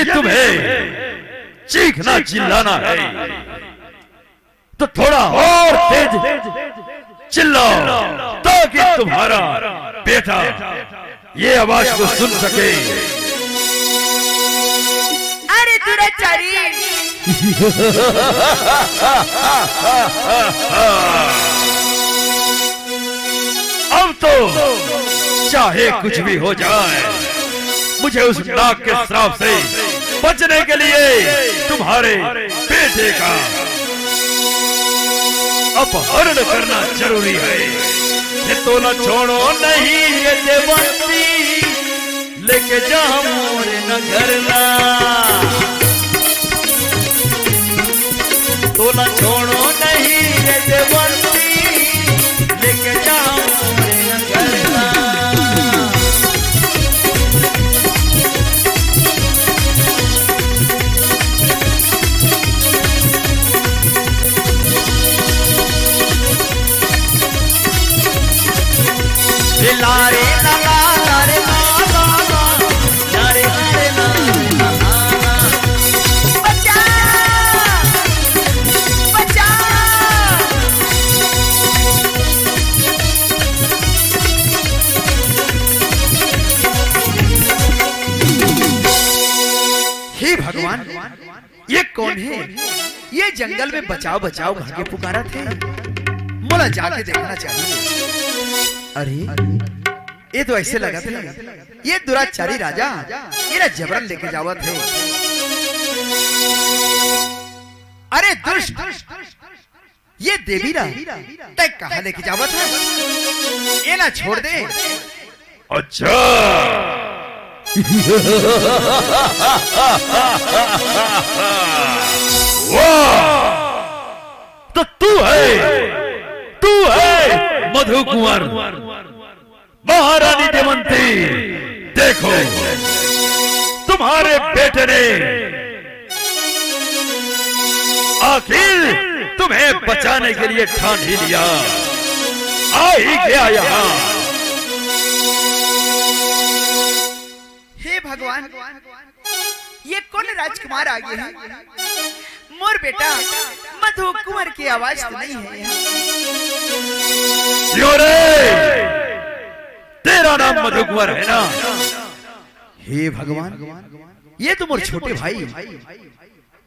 यदि तुम्हें चीखना चिल्लाना है तो थोड़ा और तेज चिल्लाओ ताकि तुम्हारा बेटा ये आवाज को सुन सके। अरे दुराचारी अब तो चाहे कुछ भी हो जाए मुझे उस नाग के श्राप से बचने के लिए तुम्हारे बेटे का अपहरण करना जरूरी है। ये तो न छोड़ो नहीं ये देवंती लेके जा मोरे न घरना, तो न छोड़ो नहीं ये देवंती लेके जा मोरे न घरना। लारे ला ला लारे ला ला ला लारे लारे ला ला ला बचा बचा। हे भगवान ये कौन है? ये जंगल में बचाओ बचाओ भागे पुकारा थे, मोला जाके देखना चाहिए। अरे ये तो ऐसे लगा था ये दुराचारी राजा ये जबरन लेके जावा थे। अरे दुष्ट ये देवीरा तय कहाँ लेके जावा था? ये ना छोड़ दे। अच्छा वाह तो तू है मधु कुंवर महारानी देवंती। देखो तुम्हारे बेटे ने आखिर तुम्हें बचाने के लिए ठान ही लिया, आ ही गया यहाँ। हे भगवान ये कौन राजकुमार आ गए हैं? मोर बेटा मधु कुंवर की आवाज तो नहीं है यहाँ। तेरा नाम मधु कुंवर है ना? हे भगवान ये तो मोर छोटे भाई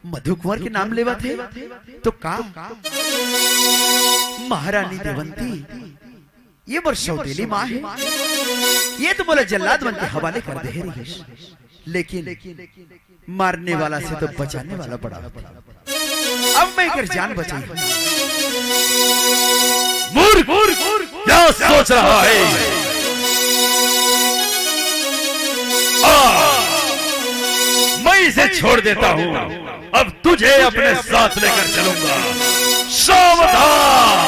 मधु कुंवर के नाम लेवा थे तो का महारानी देवंती ये मोर सौतेली माँ है। ये तो बोला जल्लाद बन के हवाले कर दे रही है, लेकिन मारने वाला से तो बचाने वाला बड़ा होता। अब मैं कर जान बचाई। मूर्ख क्या सोच रहा है? मैं इसे छोड़ देता हूँ, अब तुझे अपने साथ लेकर चलूंगा। सावधान।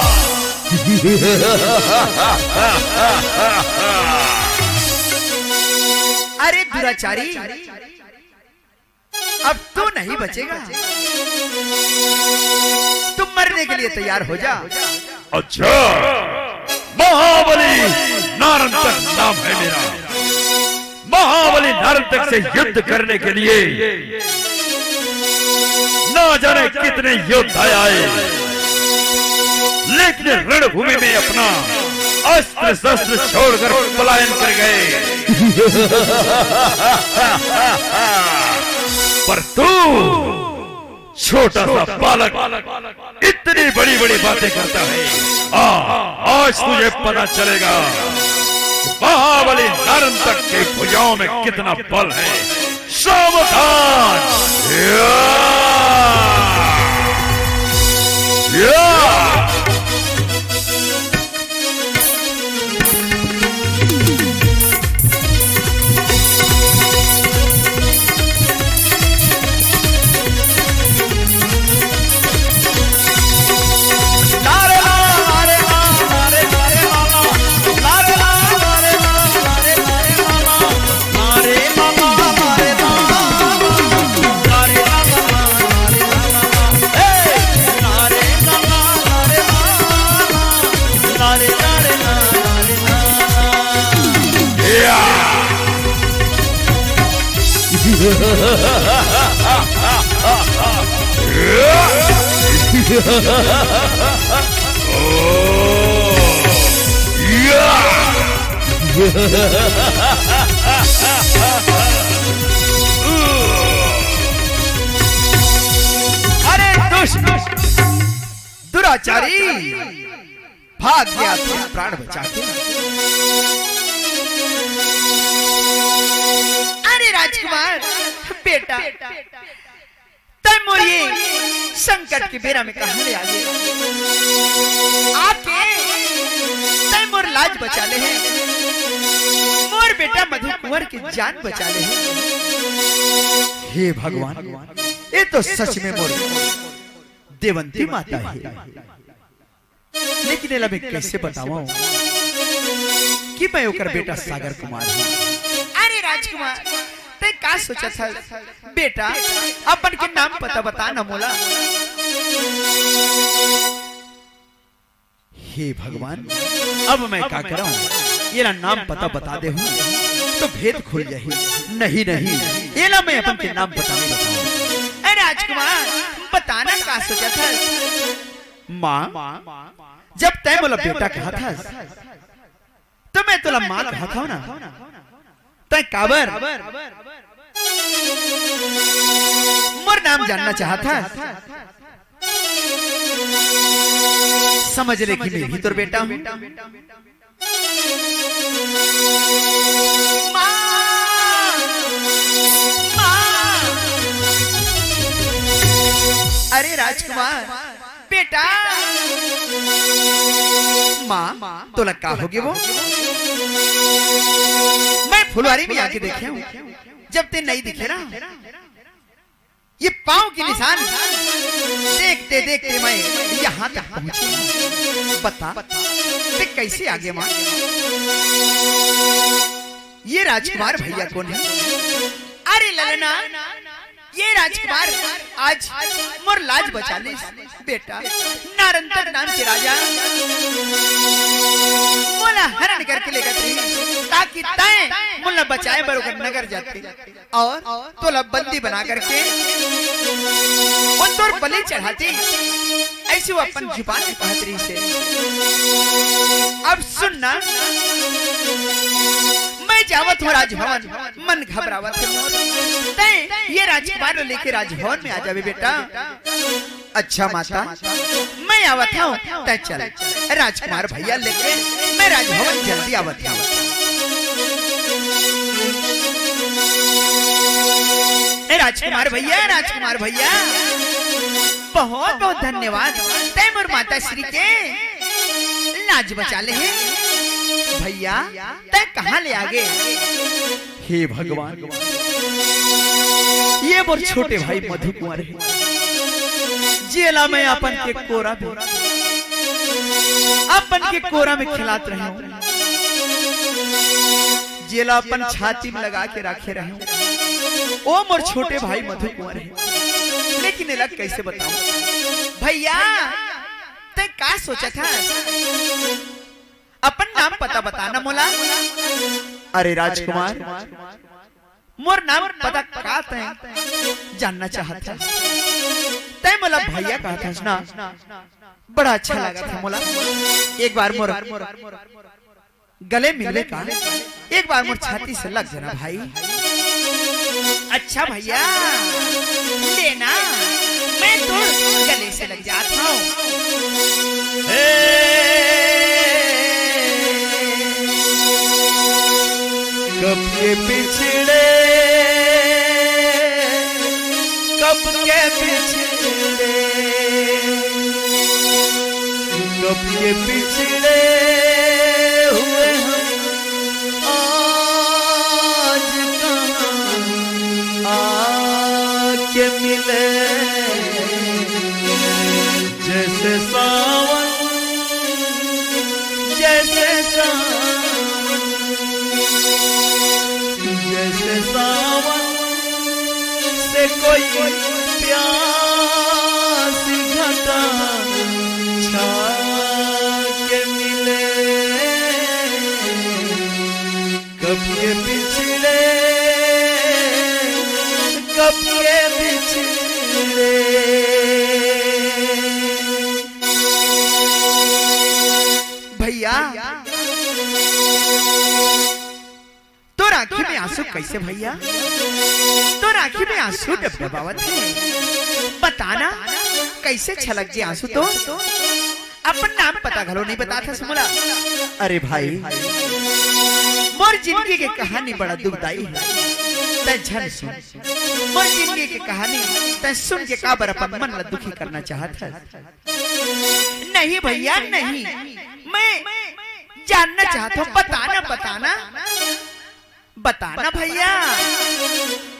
अरे दुराचारी अब तू नहीं बचेगा, तुम मरने के लिए तैयार हो जा। अच्छा महाबली नारंतक नाम है मेरा। महाबली नारंतक से युद्ध करने के लिए ना जाने कितने योद्धा आए, लेकिन रणभूमि में अपना अस्त्र शस्त्र छोड़कर पलायन कर गए। पर तू छोटा सा बालक इतनी बड़ी बड़ी बातें करता है। आज तुझे पता चलेगा महाबली नारंतक के भुजाओं में कितना बल है। सावधान। अरे दुष्ट दुराचारी, भाग गया तो प्राण बचा के। अरे राजकुमार बेटा, तैमूर ये संकट के बेरा में कहां ले आए? आके तैमूर लाज बचा ले हैं, मोर बेटा मधु कुंवर की जान बचा ले हैं। हे भगवान, ये तो सच में मोर देवंती माता है, लेकिन एला मैं कैसे बताऊं कि मैं ओकर बेटा सागर कुमार हूं। अरे राजकुमार, ते का सोचा था बेटा? अपन के नाम पता बता ना मोला। हे भगवान, अब मैं क्या करूं? ये नाम पता बता दे हूं तो भेद खुल जाए। नहीं नहीं, ये ला मैं अपन के नाम पता नहीं बताऊं। अरे राजकुमार, बताना का सोचा था? माँ, जब तय मोला बेटा कहा था तो मैं तुला माँ कहा था ना। तय काबर मोर नाम जानना चाहा था? समझ ले कि मैं भी तो बेटा हूँ। अरे राजकुमार बेटा, माँ तो लगा होगी वो। मैं फुलवारी में आके देखे हूँ, जब ते नहीं दिखे ना, ये पांव के निशान देखते देखते मैं यहाँ तक पहुंची। बता ते कैसे आगे माँ? ये राजकुमार भैया कौन है? अरे ललना, ये राजकुमार आज मोर लाज बचा ले बेटा। नारंतर नाम के राजा मोला हरण करके ले गए ताकि तय मोला बचाए बरोबर नगर जाते और तोला बंदी बना करके वो तोर बलि चढ़ाते। ऐसे वो अपन जुबान में कहत रही से। अब सुनना, मैं जावत हूँ राजभवन, मन घबरावत है। ये राजकुमार लेके राजभवन में आ जावे बेटा। अच्छा माता, मैं आवत हूँ, तय चल राजकुमार भैया लेके मैं राजभवन जल्दी आवत हूँ। राजकुमार भैया, राजकुमार भैया, बहुत बहुत धन्यवाद। तैमूर माता श्री के लाज बचा ले हैं भैया। तय कहाँ ले आगे? हे भगवान, ये मोर छोटे भाई मधु कुंवर है, जेला में अपन के कोरा भी अपन के कोरा में खिलात रहे हूँ। जेला अपन छाती में लगा के रखे रहे हूँ। ओ मोर छोटे भाई मधु कुंवर है, लेकिन अलग कैसे बताऊं भैया? तय का सोचा था? अपन नाम पता बताना मोला। अरे राजकुमार, मोर नाम पता का तय जानना चाहता था? तय मोला भैया कहा था ना, बड़ा अच्छा लगा था मोला। एक बार मोर गले मिलने का, एक बार मोर छाती से लग जाना भाई। अच्छा भैया लेना, मैं तो गले से लग जाता हूँ। कब के पिछड़े, कब के पिछड़े, कब के पिछड़े हुए हम आज कहाँ आके मिले। जैसे सावन, जैसे सावन, जैसे सावन से कोई प्यासी घटा छा के मिले। कब के पिछड़े, कब के पिछड़े भैया तो आंखी में आंसू कैसे भैया? तो आंखी में आंसू डबडबावत है। बताना कैसे छलक गए आंसू? तो अपन नाम पता घलो नहीं बता था सुमला। अरे भाई मोर जिंदगी की कहानी बड़ा दुखदाई है। तै झन सुन मोर जिंदगी की कहानी तै सुन के काबर अपन मन ला दुखी करना चाहत है। नहीं भैया नहीं, मैं जानना चाहता हूँ। बताना बताना बताना भैया।